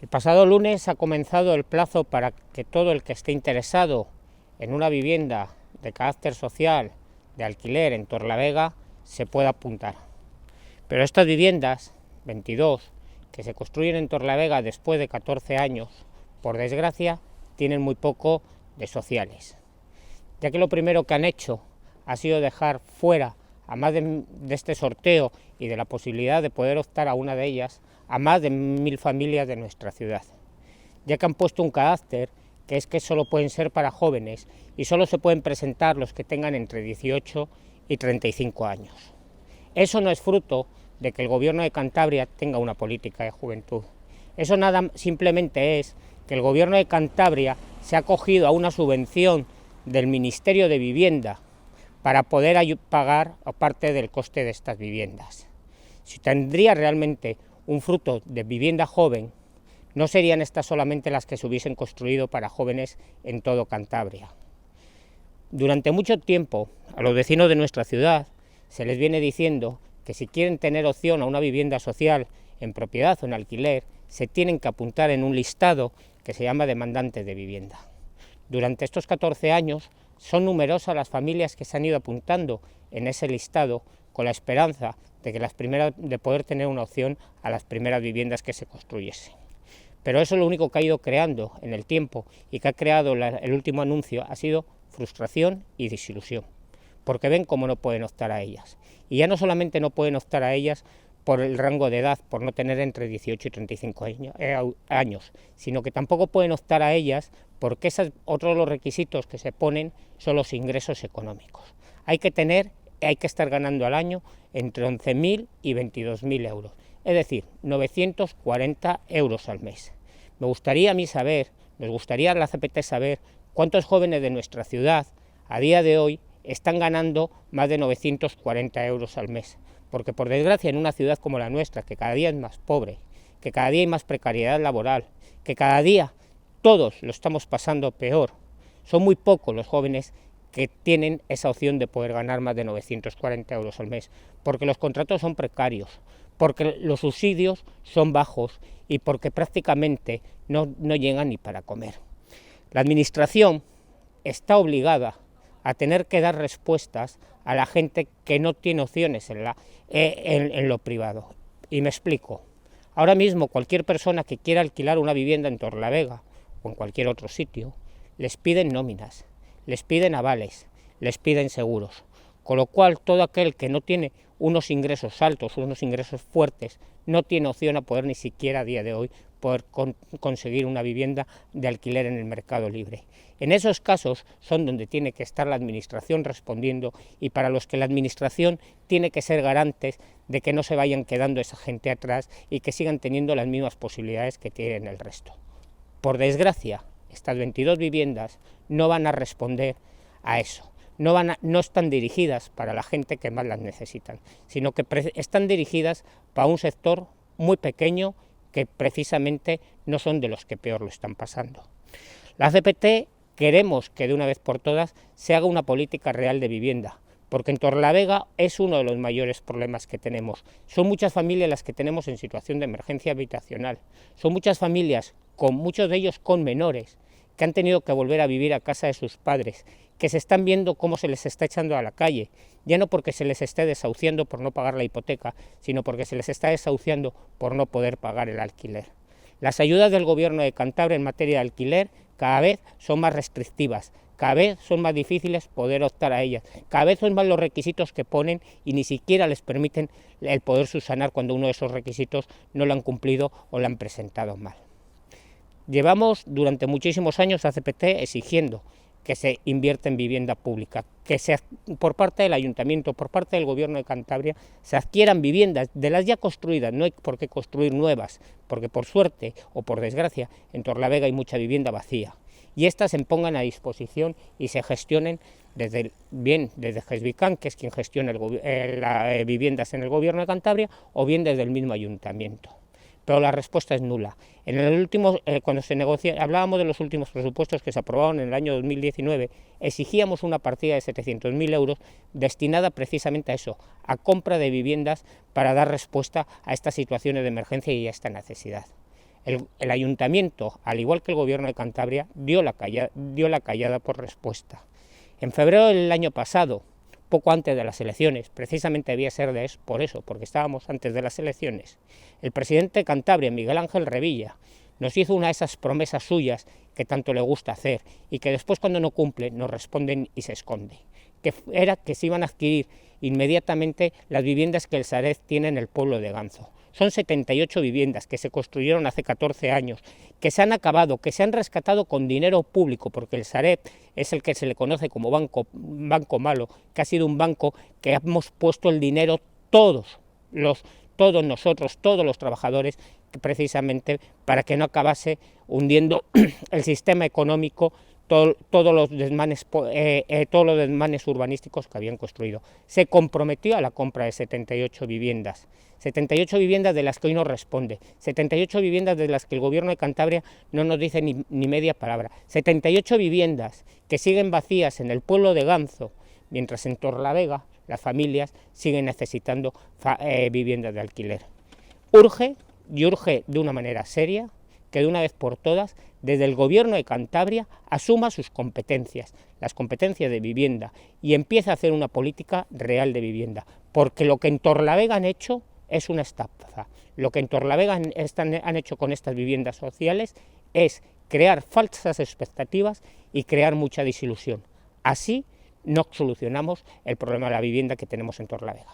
El pasado lunes ha comenzado el plazo para que todo el que esté interesado en una vivienda de carácter social de alquiler en Torlavega se pueda apuntar. Pero estas viviendas, 22, que se construyen en Torlavega después de 14 años, por desgracia, tienen muy poco de sociales, ya que lo primero que han hecho ha sido dejar fuera, a más de este sorteo y de la posibilidad de poder optar a una de ellas, a más de 1000 familias de nuestra ciudad, ya que han puesto un carácter que es que solo pueden ser para jóvenes y solo se pueden presentar los que tengan entre 18 y 35 años. Eso no es fruto de que el Gobierno de Cantabria tenga una política de juventud. Eso nada simplemente es que el Gobierno de Cantabria se ha acogido a una subvención del Ministerio de Vivienda para poder pagar parte del coste de estas viviendas. Si tendría realmente un fruto de vivienda joven, no serían estas solamente las que se hubiesen construido para jóvenes en todo Cantabria. Durante mucho tiempo, a los vecinos de nuestra ciudad se les viene diciendo que si quieren tener opción a una vivienda social en propiedad o en alquiler, se tienen que apuntar en un listado que se llama demandantes de vivienda. Durante estos 14 años son numerosas las familias que se han ido apuntando en ese listado con la esperanza de poder tener una opción a las primeras viviendas que se construyesen. Pero eso lo único que ha ido creando en el tiempo y que ha creado el último anuncio ha sido frustración y desilusión, porque ven cómo no pueden optar a ellas. Y ya no solamente no pueden optar a ellas por el rango de edad, por no tener entre 18 y 35 años, sino que tampoco pueden optar a ellas porque otros de los requisitos que se ponen son los ingresos económicos. Hay que estar ganando al año entre 11.000 y 22.000 euros, es decir, 940 euros al mes. Me gustaría a mí saber, nos gustaría a la CPT saber cuántos jóvenes de nuestra ciudad a día de hoy están ganando más de 940 euros al mes, porque por desgracia en una ciudad como la nuestra, que cada día es más pobre, que cada día hay más precariedad laboral, que cada día todos lo estamos pasando peor, son muy pocos los jóvenes que tienen esa opción de poder ganar más de 940 euros al mes, porque los contratos son precarios, porque los subsidios son bajos y porque prácticamente no llegan ni para comer. La Administración está obligada a tener que dar respuestas a la gente que no tiene opciones en lo privado. Y me explico. Ahora mismo cualquier persona que quiera alquilar una vivienda en Torlavega o en cualquier otro sitio, les piden nóminas, les piden avales, les piden seguros. Con lo cual todo aquel que no tiene unos ingresos altos, unos ingresos fuertes, no tiene opción a poder ni siquiera a día de hoy poder conseguir una vivienda de alquiler en el mercado libre. En esos casos son donde tiene que estar la Administración respondiendo y para los que la Administración tiene que ser garantes de que no se vayan quedando esa gente atrás y que sigan teniendo las mismas posibilidades que tienen el resto. Por desgracia, estas 22 viviendas no van a responder a eso. No están dirigidas para la gente que más las necesitan, sino que están dirigidas para un sector muy pequeño que precisamente no son de los que peor lo están pasando. La CPT queremos que de una vez por todas se haga una política real de vivienda, porque en Torlavega es uno de los mayores problemas que tenemos. Son muchas familias las que tenemos en situación de emergencia habitacional, son muchas familias, muchos de ellos con menores, que han tenido que volver a vivir a casa de sus padres, que se están viendo cómo se les está echando a la calle, ya no porque se les esté desahuciando por no pagar la hipoteca, sino porque se les está desahuciando por no poder pagar el alquiler. Las ayudas del Gobierno de Cantabria en materia de alquiler cada vez son más restrictivas, cada vez son más difíciles poder optar a ellas, cada vez son más los requisitos que ponen y ni siquiera les permiten el poder subsanar cuando uno de esos requisitos no lo han cumplido o lo han presentado mal. Llevamos durante muchísimos años a CPT exigiendo que se invierta en vivienda pública, que por parte del Ayuntamiento, por parte del Gobierno de Cantabria, se adquieran viviendas de las ya construidas, no hay por qué construir nuevas, porque por suerte o por desgracia en Torlavega hay mucha vivienda vacía, y estas se pongan a disposición y se gestionen desde GESVICAN, que es quien gestiona las viviendas en el Gobierno de Cantabria, o bien desde el mismo Ayuntamiento. Pero la respuesta es nula. Cuando hablábamos de los últimos presupuestos que se aprobaron en el año 2019, exigíamos una partida de 700.000 euros destinada precisamente a eso, a compra de viviendas para dar respuesta a estas situaciones de emergencia y a esta necesidad. El ayuntamiento, al igual que el gobierno de Cantabria, dio la callada por respuesta. En febrero del año pasado, poco antes de las elecciones, precisamente debía ser por eso, porque estábamos antes de las elecciones, el presidente de Cantabria, Miguel Ángel Revilla, nos hizo una de esas promesas suyas que tanto le gusta hacer y que después, cuando no cumple, nos responden y se esconde, que era que se iban a adquirir inmediatamente las viviendas que el Sareb tiene en el pueblo de Ganzo. Son 78 viviendas que se construyeron hace 14 años, que se han acabado, que se han rescatado con dinero público, porque el Sareb es el que se le conoce como banco malo, que ha sido un banco que hemos puesto el dinero todos nosotros, todos los trabajadores, precisamente para que no acabase hundiendo el sistema económico, todos los desmanes urbanísticos que habían construido. Se comprometió a la compra de 78 viviendas, 78 viviendas de las que hoy nos responde, 78 viviendas de las que el gobierno de Cantabria no nos dice ni media palabra, 78 viviendas que siguen vacías en el pueblo de Ganzo, mientras en Torlavega las familias siguen necesitando viviendas de alquiler. Urge de una manera seria que de una vez por todas, desde el gobierno de Cantabria, asuma sus competencias, las competencias de vivienda, y empiece a hacer una política real de vivienda, porque lo que en Torlavega han hecho es una estafa. Lo que en Torlavega han hecho con estas viviendas sociales es crear falsas expectativas y crear mucha desilusión. Así no solucionamos el problema de la vivienda que tenemos en Torlavega.